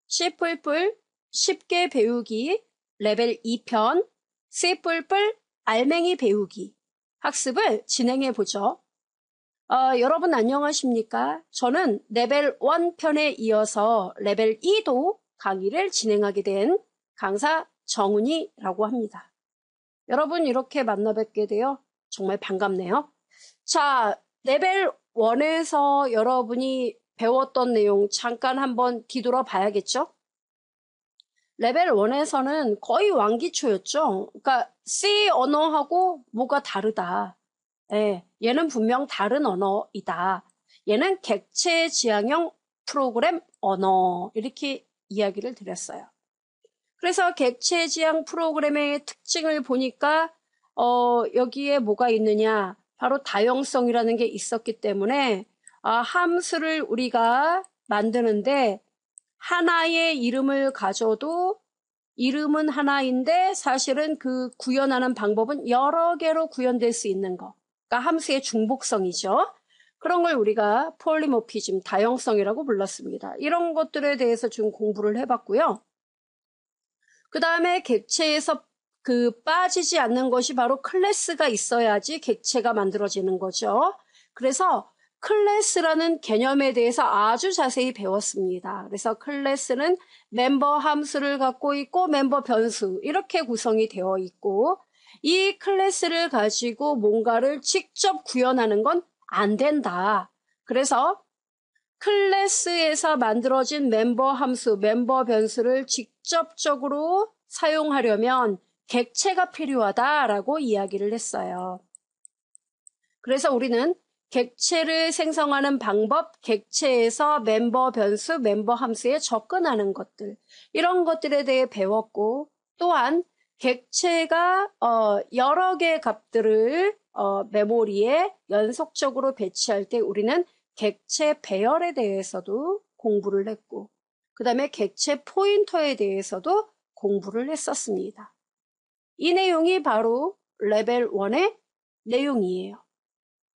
C++ 쉽게 배우기 레벨 2편 C++ 알맹이 배우기 학습을 진행해 보죠. 여러분 안녕하십니까? 저는 레벨 1편에 이어서 레벨 2도 강의를 진행하게 된 강사 정은이라고 합니다. 여러분 이렇게 만나 뵙게 되어 정말 반갑네요. 자, 레벨 1에서 여러분이 배웠던 내용 잠깐 한번 뒤돌아 봐야겠죠? 레벨 1에서는 거의 왕기초였죠. 그러니까 C 언어하고 뭐가 다르다. 예, 얘는 분명 다른 언어이다. 얘는 객체 지향형 프로그램 언어 이렇게 이야기를 드렸어요. 그래서 객체 지향 프로그램의 특징을 보니까 여기에 뭐가 있느냐? 바로 다형성이라는 게 있었기 때문에 함수를 우리가 만드는데 하나의 이름을 가져도 이름은 하나인데 사실은 그 구현하는 방법은 여러 개로 구현될 수 있는 거. 그러니까 함수의 중복성이죠. 그런 걸 우리가 폴리모피즘, 다형성이라고 불렀습니다. 이런 것들에 대해서 좀 공부를 해봤고요. 그 다음에 객체에서 빠지지 않는 것이 바로 클래스가 있어야지 객체가 만들어지는 거죠. 그래서 클래스라는 개념에 대해서 아주 자세히 배웠습니다. 그래서 클래스는 멤버 함수를 갖고 있고 멤버 변수 이렇게 구성이 되어 있고 이 클래스를 가지고 뭔가를 직접 구현하는 건 안 된다. 그래서 클래스에서 만들어진 멤버 함수, 멤버 변수를 직접적으로 사용하려면 객체가 필요하다라고 이야기를 했어요. 그래서 우리는 객체를 생성하는 방법, 객체에서 멤버 변수, 멤버 함수에 접근하는 것들, 이런 것들에 대해 배웠고, 또한 객체가 여러 개의 값들을 메모리에 연속적으로 배치할 때 우리는 객체 배열에 대해서도 공부를 했고, 그 다음에 객체 포인터에 대해서도 공부를 했었습니다. 이 내용이 바로 레벨 1의 내용이에요.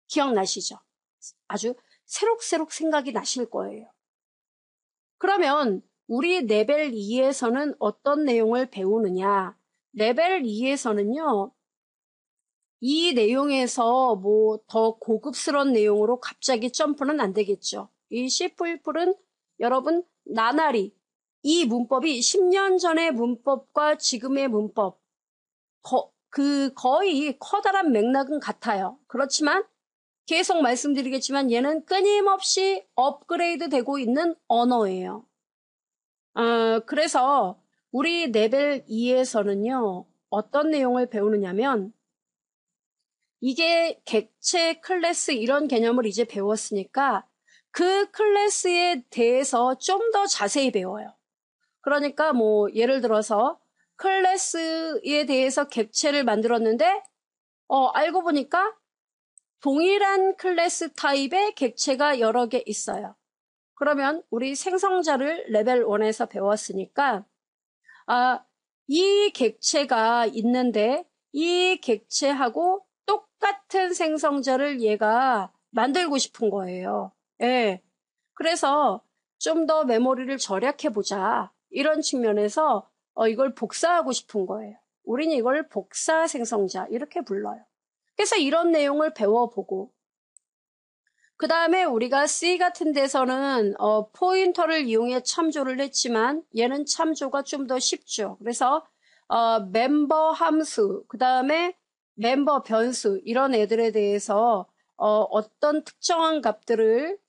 기억나시죠? 아주 새록새록 생각이 나실 거예요. 그러면 우리 레벨 2에서는 어떤 내용을 배우느냐? 레벨 2에서는요, 이 내용에서 뭐 더 고급스러운 내용으로 갑자기 점프는 안 되겠죠. 이 C++은 여러분 나날이 이 문법이 10년 전의 문법과 지금의 문법 거의 커다란 맥락은 같아요. 그렇지만 계속 말씀드리겠지만 얘는 끊임없이 업그레이드 되고 있는 언어예요. 그래서 우리 레벨 2에서는요, 어떤 내용을 배우느냐면 이게 객체, 클래스 이런 개념을 이제 배웠으니까 그 클래스에 대해서 좀 더 자세히 배워요. 그러니까 뭐 예를 들어서 클래스에 대해서 객체를 만들었는데 알고 보니까 동일한 클래스 타입의 객체가 여러 개 있어요. 그러면 우리 생성자를 레벨 1에서 배웠으니까 이 객체가 있는데 이 객체하고 똑같은 생성자를 얘가 만들고 싶은 거예요. 예. 그래서 좀 더 메모리를 절약해보자. 이런 측면에서 이걸 복사하고 싶은 거예요. 우린 이걸 복사 생성자 이렇게 불러요. 그래서 이런 내용을 배워보고 그 다음에 우리가 C 같은 데서는 포인터를 이용해 참조를 했지만 얘는 참조가 좀 더 쉽죠. 그래서 멤버 함수, 그 다음에 멤버 변수 이런 애들에 대해서 어떤 특정한 값들을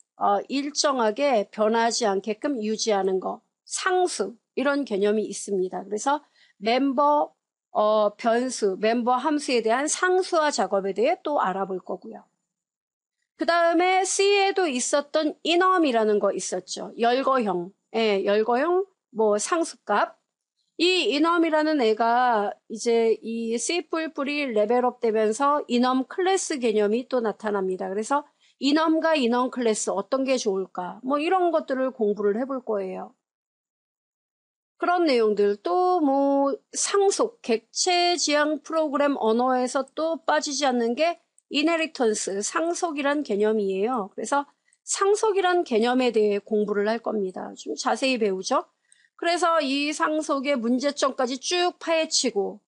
일정하게 변하지 않게끔 유지하는 거, 상수 이런 개념이 있습니다. 그래서 멤버 변수, 멤버 함수에 대한 상수화 작업에 대해 또 알아볼 거고요. 그 다음에 C에도 있었던 인엄이라는 거 있었죠. 열거형, 열거형 뭐 상수값. 이 인엄이라는 애가 이제 이 C++이 레벨업 되면서 인엄 클래스 개념이 또 나타납니다. 그래서 인엄과 인엄 클래스 어떤 게 좋을까? 뭐 이런 것들을 공부를 해볼 거예요. 그런 내용들 또 뭐 상속, 객체 지향 프로그램 언어에서 또 빠지지 않는 게 이네리턴스, 상속이란 개념이에요. 그래서 상속이란 개념에 대해 공부를 할 겁니다. 좀 자세히 배우죠. 그래서 이 상속의 문제점까지 쭉 파헤치고,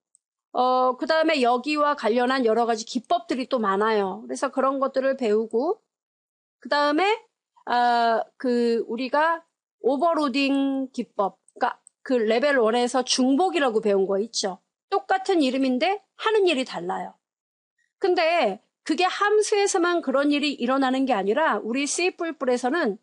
그 다음에 여기와 관련한 여러 가지 기법들이 또 많아요. 그래서 그런 것들을 배우고, 그 다음에, 우리가 오버로딩 기법, 그러니까 그 레벨 1에서 중복이라고 배운 거 있죠. 똑같은 이름인데 하는 일이 달라요. 근데 그게 함수에서만 그런 일이 일어나는 게 아니라 우리 C++에서는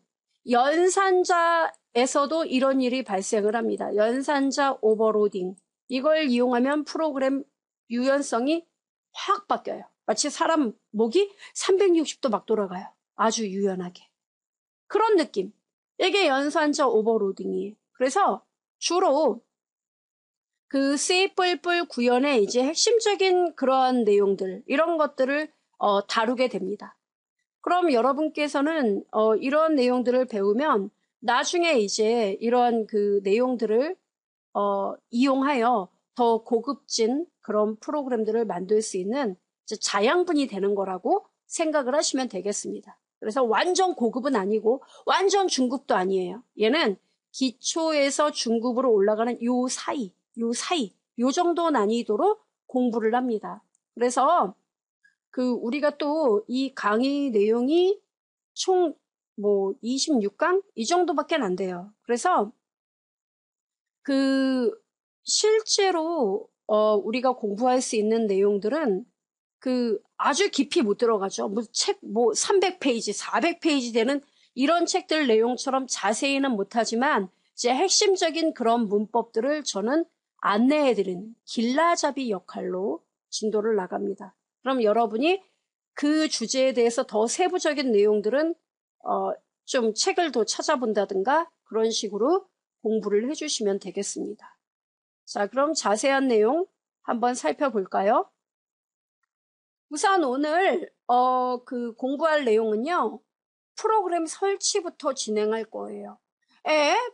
연산자에서도 이런 일이 발생을 합니다. 연산자 오버로딩. 이걸 이용하면 프로그램 유연성이 확 바뀌어요. 마치 사람 목이 360도 막 돌아가요. 아주 유연하게. 그런 느낌. 이게 연산자 오버로딩이에요. 그래서 주로 그 C++ 구현의 이제 핵심적인 그러한 내용들, 이런 것들을 다루게 됩니다. 그럼 여러분께서는 이런 내용들을 배우면 나중에 이제 이런 그 내용들을 이용하여 더 고급진 그런 프로그램들을 만들 수 있는 이제 자양분이 되는 거라고 생각을 하시면 되겠습니다. 그래서 완전 고급은 아니고 완전 중급도 아니에요. 얘는 기초에서 중급으로 올라가는 요 사이, 요 정도 난이도로 공부를 합니다. 그래서 우리가 또 이 강의 내용이 총 26강? 이 정도밖에 안 돼요. 그래서 실제로 우리가 공부할 수 있는 내용들은 아주 깊이 못 들어가죠. 책 300페이지, 400페이지 되는 이런 책들 내용처럼 자세히는 못하지만 이제 핵심적인 그런 문법들을 저는 안내해드리는 길라잡이 역할로 진도를 나갑니다. 그럼 여러분이 그 주제에 대해서 더 세부적인 내용들은 좀 책을 더 찾아본다든가 그런 식으로 공부를 해주시면 되겠습니다. 자, 그럼 자세한 내용 한번 살펴볼까요? 우선 오늘 공부할 내용은요. 프로그램 설치부터 진행할 거예요.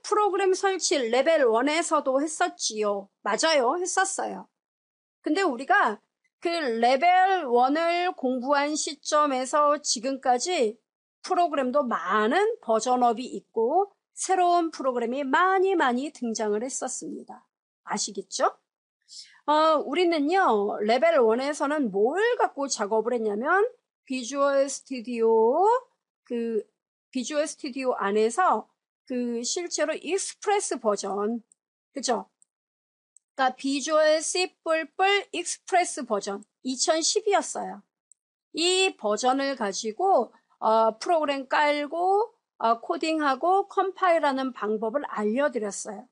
프로그램 설치 레벨 1에서도 했었지요. 맞아요. 했었어요. 근데 우리가 그 레벨 1을 공부한 시점에서 지금까지 프로그램도 많은 버전업이 있고 새로운 프로그램이 많이 등장을 했었습니다. 아시겠죠? 우리는요, 레벨 1에서는 뭘 갖고 작업을 했냐면, 비주얼 스튜디오 안에서 실제로 익스프레스 버전, 그죠? 그러니까 비주얼 C++ 익스프레스 버전 2010이었어요. 이 버전을 가지고 프로그램 깔고 코딩하고 컴파일하는 방법을 알려드렸어요.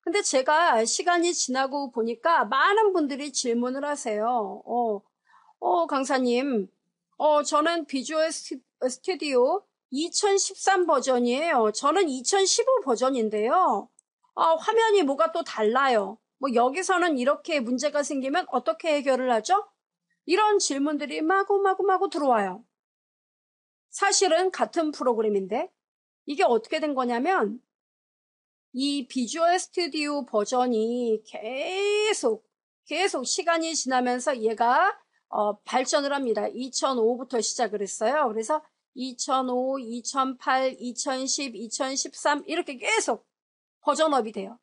근데 제가 시간이 지나고 보니까 많은 분들이 질문을 하세요. 강사님, 저는 비주얼 스튜디오 2013 버전이에요. 저는 2015 버전인데요. 화면이 뭐가 또 달라요. 여기서는 이렇게 문제가 생기면 어떻게 해결을 하죠? 이런 질문들이 마구 들어와요. 사실은 같은 프로그램인데 이게 어떻게 된 거냐면 이 비주얼 스튜디오 버전이 계속 시간이 지나면서 얘가 발전을 합니다. 2005부터 시작을 했어요. 그래서 2005, 2008, 2010, 2013 이렇게 계속 버전업이 돼요.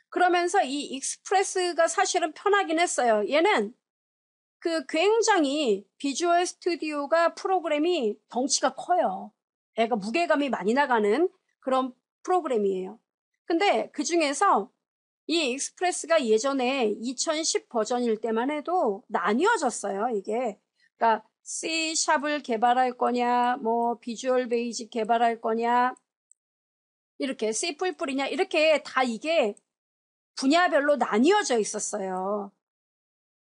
그러면서 이 익스프레스가 사실은 편하긴 했어요. 얘는 굉장히 비주얼 스튜디오가 프로그램이 덩치가 커요. 애가 무게감이 많이 나가는 그런 프로그램이에요. 근데 그 중에서 이 익스프레스가 예전에 2010 버전일 때만 해도 나뉘어졌어요, 이게. 그러니까 C#을 개발할 거냐, 비주얼 베이직 개발할 거냐, 이렇게 C++이냐, 이렇게 다 이게 분야별로 나뉘어져 있었어요.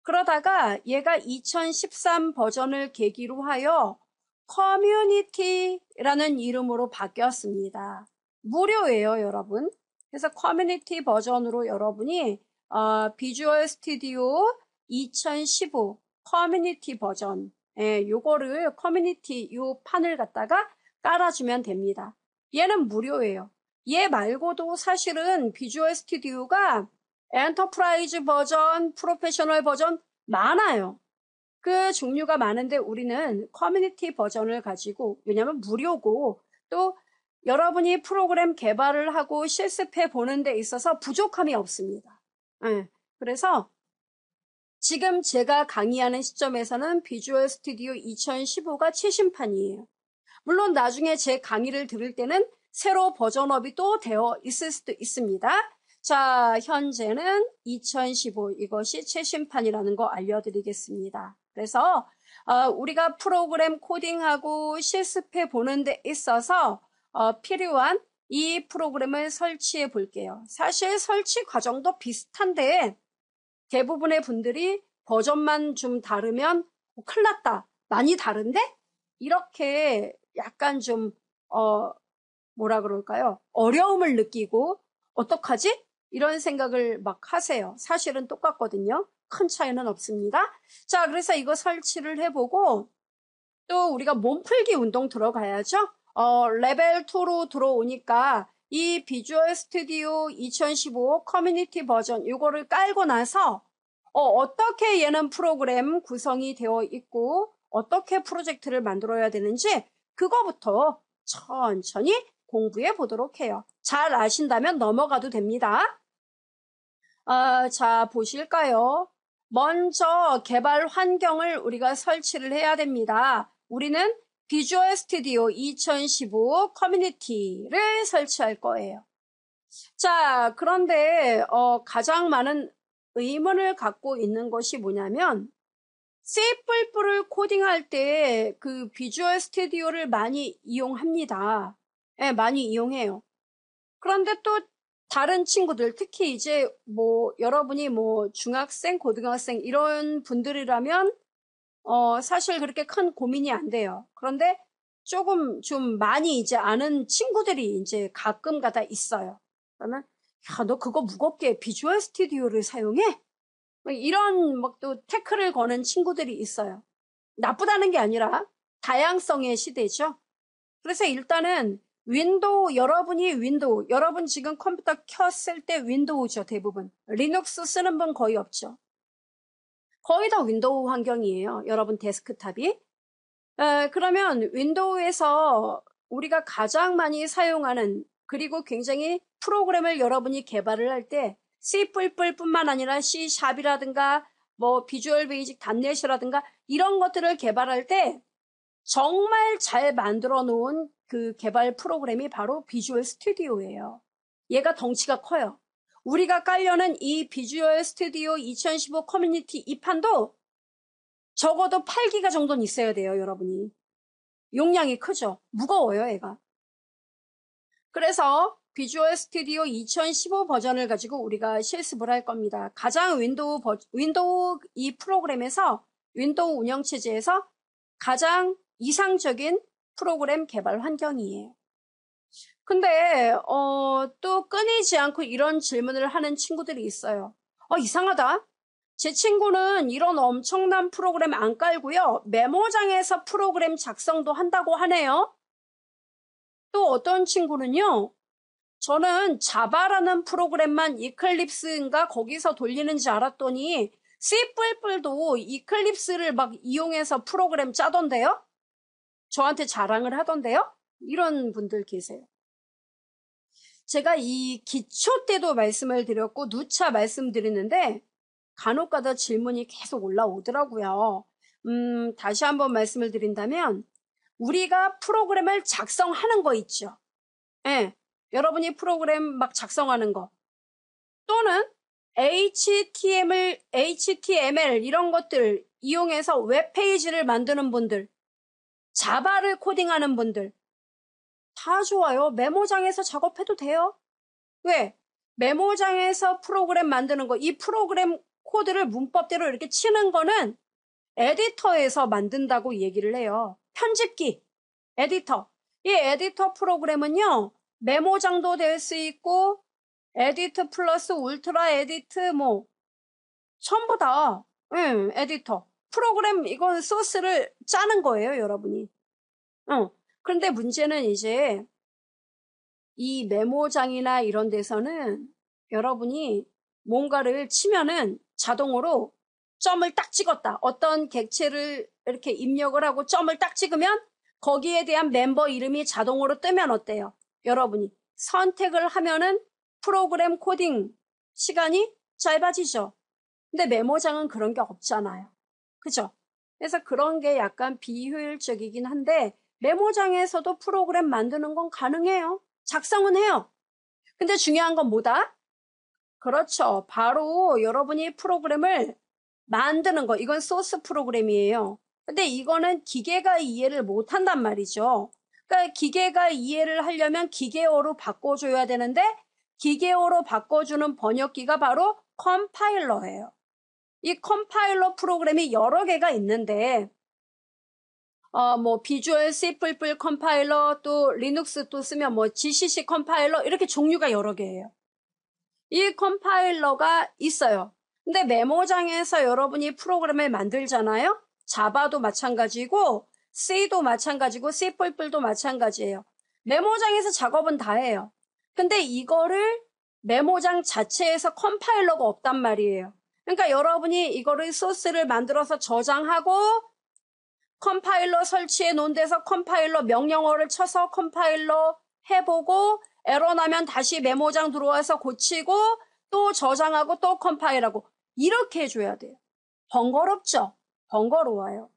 그러다가 얘가 2013 버전을 계기로 하여 커뮤니티라는 이름으로 바뀌었습니다. 무료예요, 여러분. 그래서 커뮤니티 버전으로 여러분이 비주얼 스튜디오 2015 커뮤니티 버전 요거를 커뮤니티 요 판을 갖다가 깔아주면 됩니다. 얘는 무료예요. 얘 말고도 사실은 비주얼 스튜디오가 엔터프라이즈 버전, 프로페셔널 버전 많아요. 그 종류가 많은데 우리는 커뮤니티 버전을 가지고, 왜냐면 무료고 또 여러분이 프로그램 개발을 하고 실습해 보는 데 있어서 부족함이 없습니다. 그래서 지금 제가 강의하는 시점에서는 비주얼 스튜디오 2015가 최신판이에요. 물론 나중에 제 강의를 들을 때는 새로 버전업이 또 되어 있을 수도 있습니다. 자, 현재는 2015 이것이 최신판이라는 거 알려드리겠습니다. 그래서 우리가 프로그램 코딩하고 실습해 보는 데 있어서 필요한 이 프로그램을 설치해 볼게요. 사실 설치 과정도 비슷한데 대부분의 분들이 버전만 좀 다르면 큰일 났다. 많이 다른데? 이렇게 약간 좀 뭐라 그럴까요? 어려움을 느끼고 어떡하지? 이런 생각을 막 하세요. 사실은 똑같거든요. 큰 차이는 없습니다. 자, 그래서 이거 설치를 해보고 또 우리가 몸풀기 운동 들어가야죠. 레벨 2로 들어오니까 이 비주얼 스튜디오 2015 커뮤니티 버전 이거를 깔고 나서 어떻게 얘는 프로그램 구성이 되어 있고 어떻게 프로젝트를 만들어야 되는지 그거부터 천천히 공부해 보도록 해요. 잘 아신다면 넘어가도 됩니다. 자, 보실까요? 먼저 개발 환경을 우리가 설치를 해야 됩니다. 우리는 비주얼 스튜디오 2015 커뮤니티를 설치할 거예요. 자, 그런데 가장 많은 의문을 갖고 있는 것이 뭐냐면 C++을 코딩할 때 그 비주얼 스튜디오를 많이 이용합니다. 네, 많이 이용해요. 그런데 또 다른 친구들, 특히 이제 여러분이 중학생, 고등학생 이런 분들이라면 사실 그렇게 큰 고민이 안 돼요. 그런데 조금 좀 많이 이제 아는 친구들이 이제 가끔 가다 있어요. 그러면 야, 너 그거 무겁게 비주얼 스튜디오를 사용해? 이런 또 태클을 거는 친구들이 있어요. 나쁘다는 게 아니라 다양성의 시대죠. 그래서 일단은 여러분 지금 컴퓨터 켰을 때 윈도우죠, 대부분. 리눅스 쓰는 분 거의 없죠. 거의 다 윈도우 환경이에요, 여러분 데스크탑이. 그러면 윈도우에서 우리가 가장 많이 사용하는 그리고 굉장히 프로그램을 여러분이 개발을 할 때 C++뿐만 아니라 C#이라든가 비주얼 베이직 닷넷이라든가 이런 것들을 개발할 때 정말 잘 만들어 놓은 그 개발 프로그램이 바로 비주얼 스튜디오예요. 얘가 덩치가 커요. 우리가 깔려는 이 비주얼 스튜디오 2015 커뮤니티 이 판도 적어도 8기가 정도는 있어야 돼요, 여러분이. 용량이 크죠? 무거워요, 얘가. 그래서 비주얼 스튜디오 2015 버전을 가지고 우리가 실습을 할 겁니다. 가장 윈도우 이 프로그램에서 윈도우 운영체제에서 가장 이상적인 프로그램 개발 환경이에요. 근데 또 끊이지 않고 이런 질문을 하는 친구들이 있어요. 이상하다. 제 친구는 이런 엄청난 프로그램 안 깔고요. 메모장에서 프로그램 작성도 한다고 하네요. 또 어떤 친구는요. 저는 자바라는 프로그램만 이클립스인가 거기서 돌리는지 알았더니 C++도 이클립스를 막 이용해서 프로그램 짜던데요? 저한테 자랑을 하던데요? 이런 분들 계세요. 제가 이 기초 때도 말씀을 드렸고 누차 말씀드리는데 간혹가다 질문이 계속 올라오더라고요. 다시 한번 말씀을 드린다면 우리가 프로그램을 작성하는 거 있죠. 예, 여러분이 프로그램 막 작성하는 거 또는 HTML 이런 것들 이용해서 웹페이지를 만드는 분들 자바를 코딩하는 분들 다 좋아요. 메모장에서 작업해도 돼요. 왜? 메모장에서 프로그램 만드는 거, 이 프로그램 코드를 문법대로 이렇게 치는 거는 에디터에서 만든다고 얘기를 해요. 편집기, 에디터. 이 에디터 프로그램은요, 메모장도 될 수 있고, 에디트 플러스 울트라 에디트 전부 다, 에디터. 프로그램, 이건 소스를 짜는 거예요, 여러분이. 그런데 문제는 이제 이 메모장이나 이런 데서는 여러분이 뭔가를 치면은 자동으로 점을 딱 찍었다. 어떤 객체를 이렇게 입력을 하고 점을 딱 찍으면 거기에 대한 멤버 이름이 자동으로 뜨면 어때요? 여러분이 선택을 하면은 프로그램 코딩 시간이 짧아지죠. 근데 메모장은 그런 게 없잖아요. 그죠? 그래서 그런 게 약간 비효율적이긴 한데 메모장에서도 프로그램 만드는 건 가능해요. 작성은 해요. 근데 중요한 건 뭐다? 그렇죠. 바로 여러분이 프로그램을 만드는 거. 이건 소스 프로그램이에요. 근데 이거는 기계가 이해를 못 한단 말이죠. 그러니까 기계가 이해를 하려면 기계어로 바꿔줘야 되는데 기계어로 바꿔주는 번역기가 바로 컴파일러예요. 이 컴파일러 프로그램이 여러 개가 있는데 뭐 비주얼 C++ 컴파일러 또 리눅스 또 쓰면 뭐 GCC 컴파일러 이렇게 종류가 여러 개예요. 이 컴파일러가 있어요. 근데 메모장에서 여러분이 프로그램을 만들잖아요. 자바도 마찬가지고 C도 마찬가지고 C++도 마찬가지예요. 메모장에서 작업은 다 해요. 근데 이거를 메모장 자체에서 컴파일러가 없단 말이에요. 그러니까 여러분이 이거를 소스를 만들어서 저장하고 컴파일러 설치해 놓은 데서 컴파일러 명령어를 쳐서 컴파일러 해보고 에러 나면 다시 메모장 들어와서 고치고 또 저장하고 또 컴파일하고 이렇게 해줘야 돼요. 번거롭죠? 번거로워요.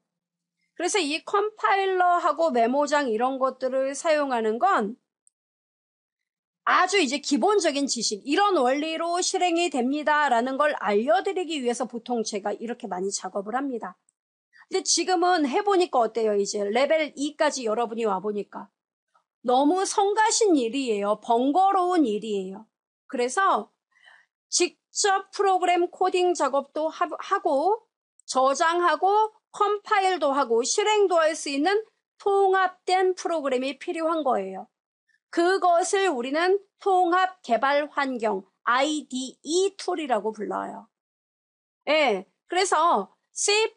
그래서 이 컴파일러하고 메모장 이런 것들을 사용하는 건 아주 이제 기본적인 지식, 이런 원리로 실행이 됩니다라는 걸 알려드리기 위해서 보통 제가 이렇게 많이 작업을 합니다. 근데 지금은 해보니까 어때요? 이제 레벨 2까지 여러분이 와보니까. 너무 성가신 일이에요. 번거로운 일이에요. 그래서 직접 프로그램 코딩 작업도 하고 저장하고 컴파일도 하고 실행도 할 수 있는 통합된 프로그램이 필요한 거예요. 그것을 우리는 통합 개발 환경 IDE 툴이라고 불러요. 예, 그래서 C++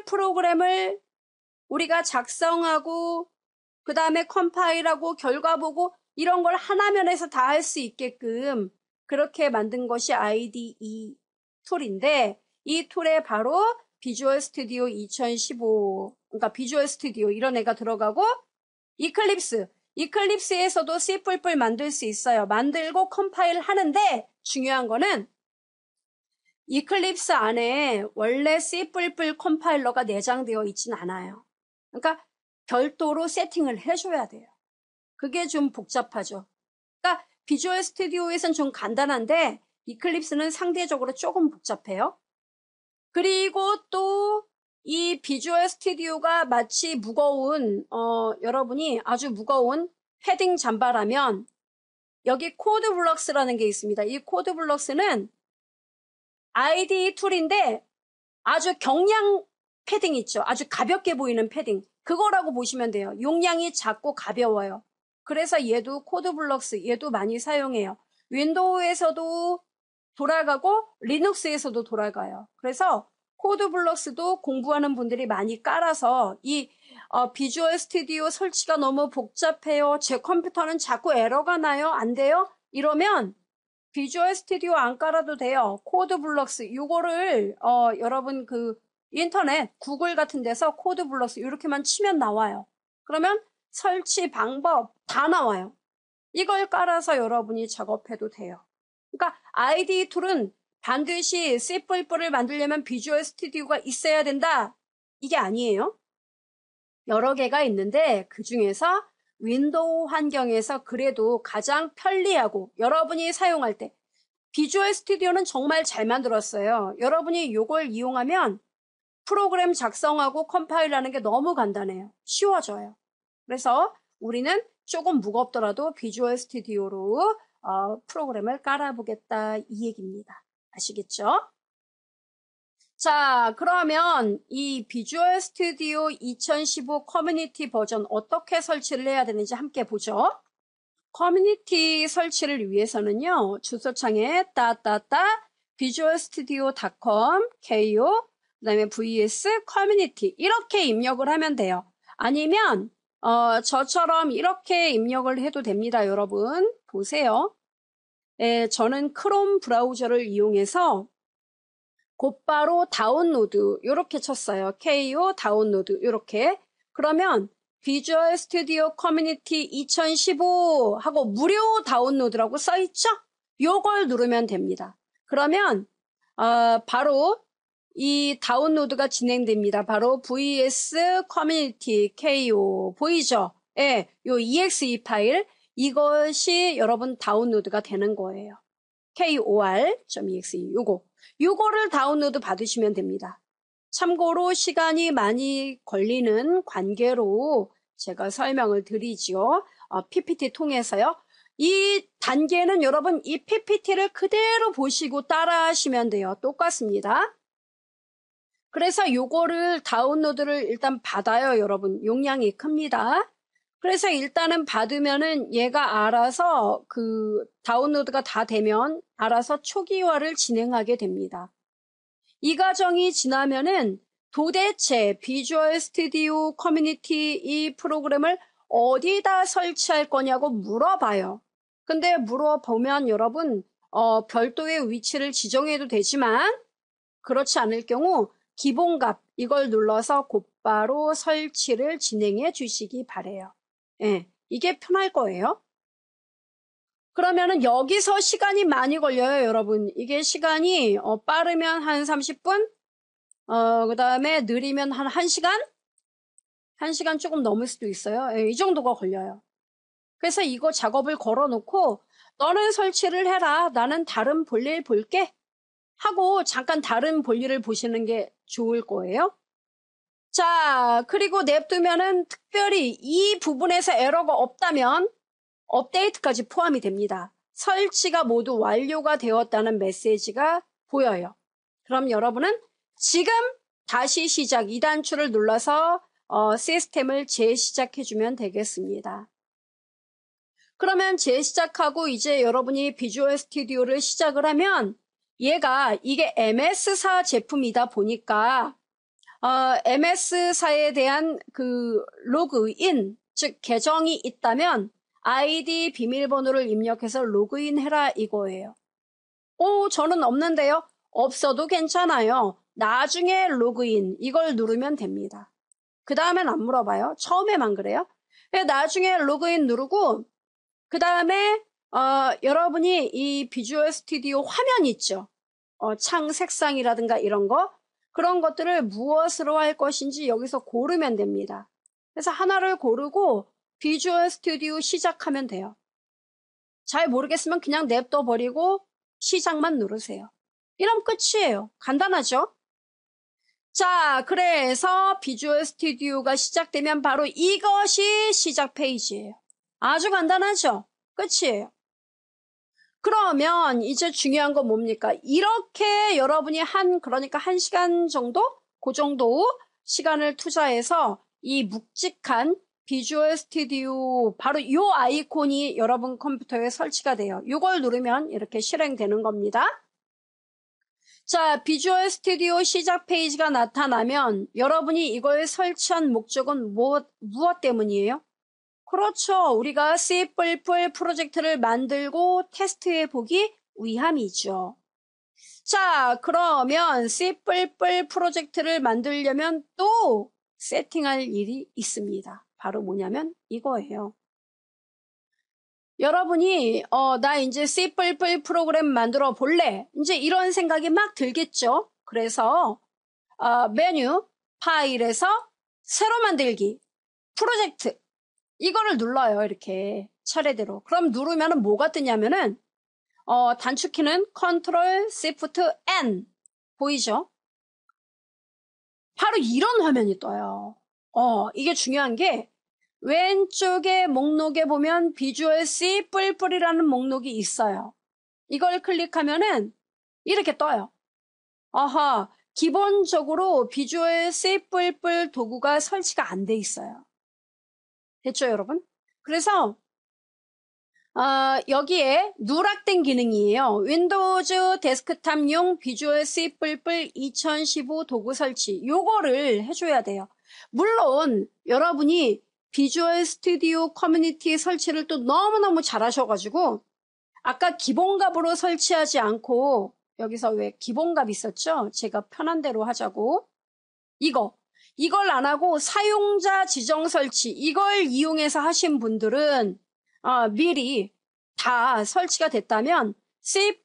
프로그램을 우리가 작성하고 그 다음에 컴파일하고 결과 보고 이런 걸 하나면에서 다 할 수 있게끔 그렇게 만든 것이 IDE 툴인데 이 툴에 바로 비주얼 스튜디오 2015 그러니까 비주얼 스튜디오 이런 애가 들어가고 이클립스에서도 C++ 만들 수 있어요. 만들고 컴파일 하는데 중요한 거는 이클립스 안에 원래 C++ 컴파일러가 내장되어 있진 않아요. 그러니까 별도로 세팅을 해줘야 돼요. 그게 좀 복잡하죠. 그러니까 비주얼 스튜디오에서는 좀 간단한데 이클립스는 상대적으로 조금 복잡해요. 그리고 또 이 비주얼 스튜디오가 마치 무거운 여러분이 아주 무거운 패딩 잠바라면 여기 코드 블럭스라는 게 있습니다. 이 코드 블럭스는 IDE 툴인데 아주 경량 패딩 있죠. 아주 가볍게 보이는 패딩. 그거라고 보시면 돼요. 용량이 작고 가벼워요. 그래서 얘도 코드 블럭스, 얘도 많이 사용해요. 윈도우에서도 돌아가고 리눅스에서도 돌아가요. 그래서 코드 블럭스도 공부하는 분들이 많이 깔아서 이 비주얼 스튜디오 설치가 너무 복잡해요. 제 컴퓨터는 자꾸 에러가 나요. 안 돼요? 이러면 비주얼 스튜디오 안 깔아도 돼요. 코드 블럭스 이거를 여러분 그 인터넷 구글 같은 데서 코드 블럭스 이렇게만 치면 나와요. 그러면 설치 방법 다 나와요. 이걸 깔아서 여러분이 작업해도 돼요. 그러니까 IDE 툴은 반드시 C++를 만들려면 비주얼 스튜디오가 있어야 된다. 이게 아니에요. 여러 개가 있는데 그중에서 윈도우 환경에서 그래도 가장 편리하고 여러분이 사용할 때 비주얼 스튜디오는 정말 잘 만들었어요. 여러분이 이걸 이용하면 프로그램 작성하고 컴파일하는 게 너무 간단해요. 쉬워져요. 그래서 우리는 조금 무겁더라도 비주얼 스튜디오로 프로그램을 깔아보겠다 이 얘기입니다. 아시겠죠? 자, 그러면 이 비주얼 스튜디오 2015 커뮤니티 버전 어떻게 설치를 해야 되는지 함께 보죠. 커뮤니티 설치를 위해서는요. 주소창에 visualstudio.com ko 그다음에 vs 커뮤니티 이렇게 입력을 하면 돼요. 아니면 저처럼 이렇게 입력을 해도 됩니다. 여러분 보세요. 저는 크롬 브라우저를 이용해서 곧바로 다운로드 이렇게 쳤어요. ko 다운로드 이렇게. 그러면 비주얼 스튜디오 커뮤니티 2015 하고 무료 다운로드라고 써있죠? 요걸 누르면 됩니다. 그러면 바로 이 다운로드가 진행됩니다. 바로 VS 커뮤니티 KO 보이죠? 예, 요 exe 파일 이것이 여러분 다운로드가 되는 거예요. kor.exe 요거를 다운로드 받으시면 됩니다. 참고로 시간이 많이 걸리는 관계로 제가 설명을 드리죠. PPT 통해서요. 이 단계는 여러분 이 PPT를 그대로 보시고 따라 하시면 돼요. 똑같습니다. 그래서 요거를 다운로드를 일단 받아요. 여러분 용량이 큽니다. 그래서 일단은 받으면은 얘가 알아서 그 다운로드가 다 되면 알아서 초기화를 진행하게 됩니다. 이 과정이 지나면은 도대체 비주얼 스튜디오 커뮤니티 이 프로그램을 어디다 설치할 거냐고 물어봐요. 근데 물어보면 여러분 별도의 위치를 지정해도 되지만 그렇지 않을 경우 기본값 이걸 눌러서 곧바로 설치를 진행해 주시기 바래요. 예, 이게 편할 거예요. 그러면은 여기서 시간이 많이 걸려요, 여러분. 이게 시간이 빠르면 한 30분, 그 다음에 느리면 한 1시간? 1시간 조금 넘을 수도 있어요. 예, 이 정도가 걸려요. 그래서 이거 작업을 걸어놓고 너는 설치를 해라. 나는 다른 볼일 볼게. 하고 잠깐 다른 볼일을 보시는 게 좋을 거예요. 자, 그리고 냅두면은 특별히 이 부분에서 에러가 없다면 업데이트까지 포함이 됩니다. 설치가 모두 완료가 되었다는 메시지가 보여요. 그럼 여러분은 지금 다시 시작 2단추를 눌러서 시스템을 재시작해주면 되겠습니다. 그러면 재시작하고 이제 여러분이 비주얼 스튜디오를 시작을 하면 얘가 이게 MS사 제품이다 보니까 MS사에 대한 그 로그인, 즉 계정이 있다면 아이디 비밀번호를 입력해서 로그인 해라 이거예요. 저는 없는데요. 없어도 괜찮아요. 나중에 로그인 이걸 누르면 됩니다. 그 다음엔 안 물어봐요. 처음에만 그래요. 나중에 로그인 누르고 그 다음에 여러분이 이 비주얼 스튜디오 화면 있죠. 창 색상이라든가 이런 거 그런 것들을 무엇으로 할 것인지 여기서 고르면 됩니다. 그래서 하나를 고르고 비주얼 스튜디오 시작하면 돼요. 잘 모르겠으면 그냥 냅둬 버리고 시작만 누르세요. 이러면 끝이에요. 간단하죠? 자, 그래서 비주얼 스튜디오가 시작되면 바로 이것이 시작 페이지예요. 아주 간단하죠? 끝이에요. 그러면 이제 중요한 건 뭡니까? 이렇게 여러분이 그러니까 1시간 정도? 그 정도 시간을 투자해서 이 묵직한 비주얼 스튜디오 바로 이 아이콘이 여러분 컴퓨터에 설치가 돼요. 이걸 누르면 이렇게 실행되는 겁니다. 자, 비주얼 스튜디오 시작 페이지가 나타나면 여러분이 이걸 설치한 목적은 무엇 때문이에요? 그렇죠. 우리가 C++ 프로젝트를 만들고 테스트해 보기 위함이죠. 자, 그러면 C++ 프로젝트를 만들려면 또 세팅할 일이 있습니다. 바로 뭐냐면 이거예요. 여러분이 나 이제 C++ 프로그램 만들어 볼래? 이제 이런 생각이 막 들겠죠. 그래서 메뉴, 파일에서 새로 만들기, 프로젝트 이거를 눌러요. 이렇게 차례대로. 그럼 누르면 뭐가 뜨냐면은 단축키는 Ctrl Shift N 보이죠? 바로 이런 화면이 떠요. 이게 중요한 게 왼쪽에 목록에 보면 비주얼 C++이라는 목록이 있어요. 이걸 클릭하면은 이렇게 떠요. 기본적으로 비주얼 C++ 도구가 설치가 안 돼 있어요. 됐죠, 여러분? 그래서 여기에 누락된 기능이에요. 윈도우즈 데스크탑용 비주얼 C++ 2015 도구 설치 요거를 해줘야 돼요. 물론 여러분이 비주얼 스튜디오 커뮤니티 설치를 또 너무너무 잘하셔가지고 아까 기본값으로 설치하지 않고 여기서 왜 기본값 있었죠? 제가 편한 대로 하자고 이걸 안 하고 사용자 지정 설치 이걸 이용해서 하신 분들은 미리 다 설치가 됐다면 C++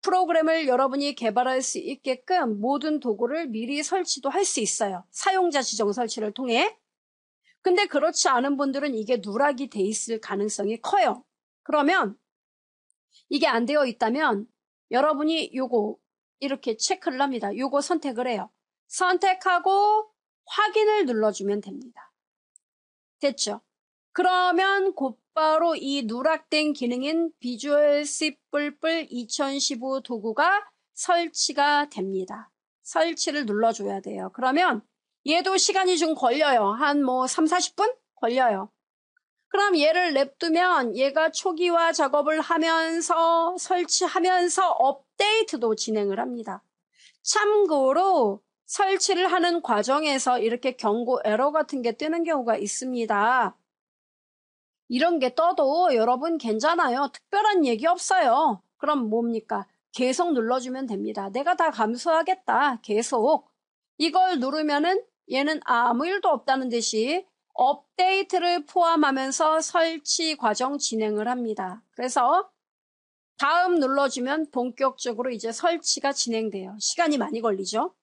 프로그램을 여러분이 개발할 수 있게끔 모든 도구를 미리 설치도 할 수 있어요. 사용자 지정 설치를 통해. 근데 그렇지 않은 분들은 이게 누락이 돼 있을 가능성이 커요. 그러면 이게 안 되어 있다면 여러분이 요거 이렇게 체크를 합니다. 요거 선택을 해요. 선택하고 확인을 눌러주면 됩니다. 됐죠? 그러면 곧바로 이 누락된 기능인 비주얼 C++ 2015 도구가 설치가 됩니다. 설치를 눌러줘야 돼요. 그러면 얘도 시간이 좀 걸려요. 한 3, 40분 걸려요. 그럼 얘를 냅두면 얘가 초기화 작업을 하면서 설치하면서 업데이트도 진행을 합니다. 참고로 설치를 하는 과정에서 이렇게 경고 에러 같은 게 뜨는 경우가 있습니다. 이런 게 떠도 여러분 괜찮아요. 특별한 얘기 없어요. 그럼 뭡니까? 계속 눌러주면 됩니다. 내가 다 감수하겠다. 계속. 이걸 누르면은 얘는 아무 일도 없다는 듯이 업데이트를 포함하면서 설치 과정 진행을 합니다. 그래서 다음 눌러주면 본격적으로 이제 설치가 진행돼요. 시간이 많이 걸리죠.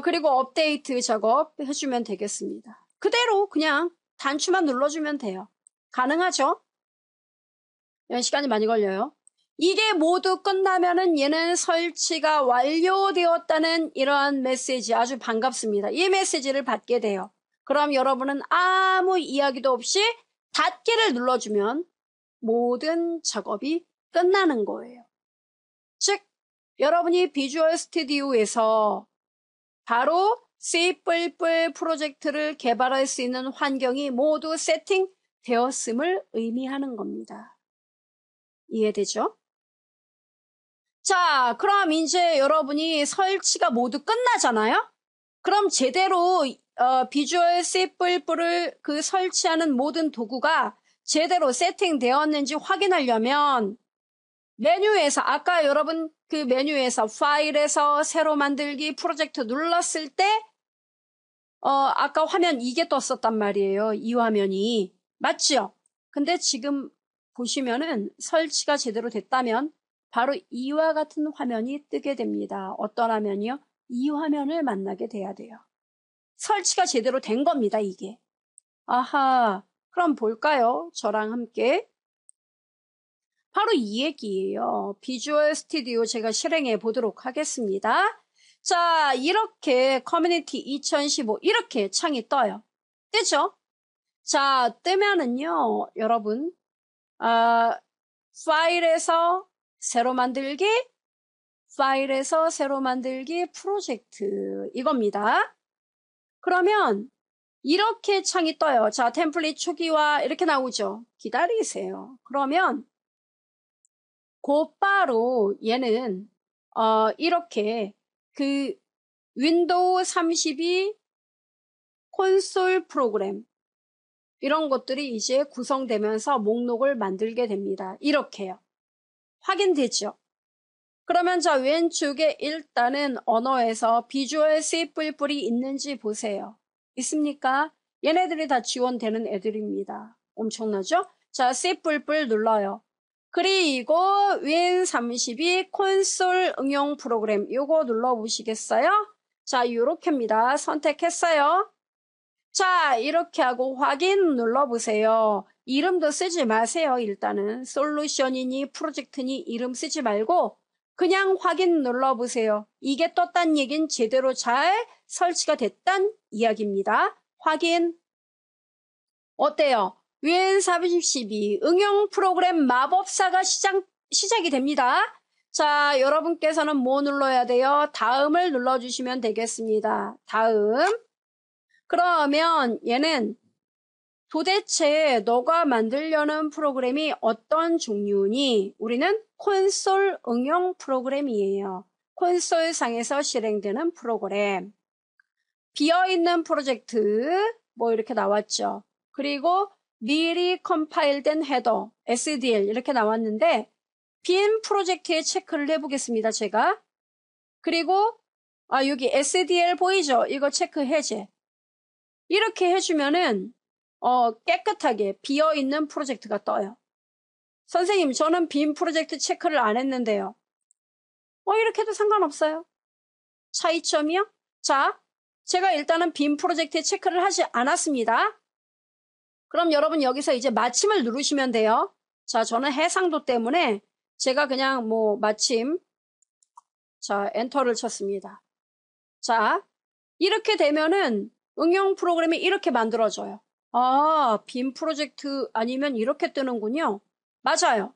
그리고 업데이트 작업 해주면 되겠습니다. 그대로 그냥 단추만 눌러주면 돼요. 가능하죠? 시간이 많이 걸려요. 이게 모두 끝나면은 얘는 설치가 완료되었다는 이러한 메시지 아주 반갑습니다. 이 메시지를 받게 돼요. 그럼 여러분은 아무 이야기도 없이 닫기를 눌러주면 모든 작업이 끝나는 거예요. 즉 여러분이 비주얼 스튜디오에서 바로 C++ 프로젝트를 개발할 수 있는 환경이 모두 세팅되었음을 의미하는 겁니다. 이해되죠? 자, 그럼 이제 여러분이 설치가 모두 끝나잖아요? 그럼 제대로 비주얼 C++를 설치하는 모든 도구가 제대로 세팅되었는지 확인하려면 메뉴에서 아까 여러분 그 메뉴에서 파일에서 새로 만들기 프로젝트 눌렀을 때 아까 화면 이게 떴었단 말이에요. 이 화면이. 맞죠? 근데 지금 보시면은 설치가 제대로 됐다면 바로 이와 같은 화면이 뜨게 됩니다. 어떤 화면이요? 이 화면을 만나게 돼야 돼요. 설치가 제대로 된 겁니다, 이게. 아하, 그럼 볼까요? 저랑 함께. 바로 이 얘기예요. 비주얼 스튜디오 제가 실행해 보도록 하겠습니다. 자, 이렇게 커뮤니티 2015 이렇게 창이 떠요. 뜨죠? 자, 뜨면은요, 여러분, 파일에서 새로 만들기, 파일에서 새로 만들기 프로젝트 이겁니다. 그러면 이렇게 창이 떠요. 자, 템플릿 초기화 이렇게 나오죠. 기다리세요. 그러면 곧바로 얘는 이렇게 그 윈도우 32 콘솔 프로그램 이런 것들이 이제 구성되면서 목록을 만들게 됩니다. 이렇게요. 확인되죠? 그러면 자 왼쪽에 일단은 언어에서 비주얼 C++이 있는지 보세요. 있습니까? 얘네들이 다 지원되는 애들입니다. 엄청나죠? 자 C++ 눌러요. 그리고 윈32 콘솔 응용 프로그램 요거 눌러보시겠어요? 자 요렇게입니다. 선택했어요. 자 이렇게 하고 확인 눌러보세요. 이름도 쓰지 마세요. 일단은 솔루션이니 프로젝트니 이름 쓰지 말고 그냥 확인 눌러보세요. 이게 떴단 얘긴 제대로 잘 설치가 됐단 이야기입니다. 확인. 어때요? 윈32 응용 프로그램 마법사가 시작이 됩니다. 자, 여러분께서는 뭐 눌러야 돼요? 다음을 눌러주시면 되겠습니다. 다음. 그러면 얘는 도대체 너가 만들려는 프로그램이 어떤 종류니? 우리는 콘솔 응용 프로그램이에요. 콘솔 상에서 실행되는 프로그램. 비어있는 프로젝트 뭐 이렇게 나왔죠. 그리고 미리 컴파일된 헤더, SDL 이렇게 나왔는데 빈 프로젝트에 체크를 해보겠습니다. 제가. 그리고 아, 여기 SDL 보이죠? 이거 체크 해제. 이렇게 해주면은, 깨끗하게 비어있는 프로젝트가 떠요. 선생님, 저는 빈 프로젝트 체크를 안 했는데요. 이렇게 해도 상관없어요. 차이점이요? 자, 제가 일단은 빈 프로젝트에 체크를 하지 않았습니다. 그럼 여러분 여기서 이제 마침을 누르시면 돼요. 자, 저는 해상도 때문에 제가 그냥 뭐 마침, 자, 엔터를 쳤습니다. 자, 이렇게 되면은 응용 프로그램이 이렇게 만들어져요. 아, 빈 프로젝트 아니면 이렇게 뜨는군요. 맞아요.